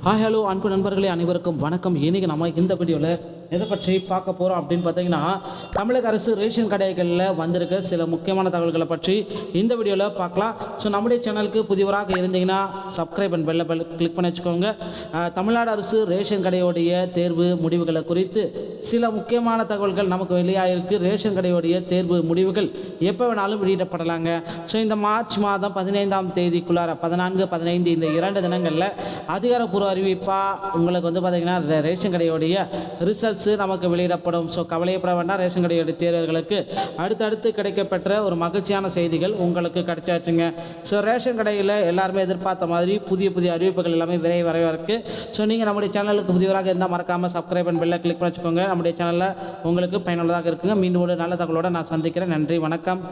Hi hello அன்பு நண்பர்களே அனைவருக்கும் வணக்கம். இன்றைக்கி நம்ம இந்த வீடியோவில் எதை பற்றி பார்க்க போகிறோம் அப்படின்னு பார்த்தீங்கன்னா, தமிழக அரசு ரேஷன் கடைகளில் வந்திருக்க சில முக்கியமான தகவல்களை பற்றி இந்த வீடியோவில் பார்க்கலாம். ஸோ நம்முடைய சேனலுக்கு புதியவராக இருந்தீங்கன்னா சப்ஸ்கிரைப் அண்ட் பெல்லை கிளிக் பண்ணி வச்சுக்கோங்க. தமிழ்நாடு அரசு ரேஷன் கடையோடைய தேர்வு முடிவுகளை குறித்து சில முக்கியமான தகவல்கள் நமக்கு வெளியாகிருக்கு. ரேஷன் கடையோடைய தேர்வு முடிவுகள் எப்போ வேணாலும் வெளியிடப்படலாங்க. ஸோ இந்த மார்ச் மாதம் 15ஆம் தேதிக்குள்ளார 14, 15 இந்த 2 தினங்களில் அதிகாரப்பூர்வ அறிவிப்பாக உங்களுக்கு பார்த்திங்கன்னா ரேஷன் கடையோடைய ரிசல்ட்ஸு நமக்கு வெளியிடப்படும். ஸோ கவலையப்பட வேண்டாம். ரேஷன் கடையோடைய தேர்வர்களுக்கு அடுத்தடுத்து கிடைக்கப்பெற்ற ஒரு மகிழ்ச்சியான செய்திகள் உங்களுக்கு கிடைச்சாச்சுங்க. ஸோ ரேஷன் கடையில் எல்லாருமே எதிர்பார்த்த மாதிரி புதிய அறிவிப்புகள் எல்லாமே விரைவு வரவேற்கு. ஸோ நீங்கள் நம்முடைய சேனலுக்கு புதியவராக இருந்தால் மறக்காமல் சப்ஸ்கிரைப் அண்ட் பெல்லை கிளிக் பண்ணி வச்சுக்கோங்க. நம்முடைய சேனலில் உங்களுக்கு பயனுள்ளதாக இருக்குங்க. மீண்டும் ஒரு நல்ல தகவலோடு நான் சந்திக்கிறேன். நன்றி, வணக்கம்.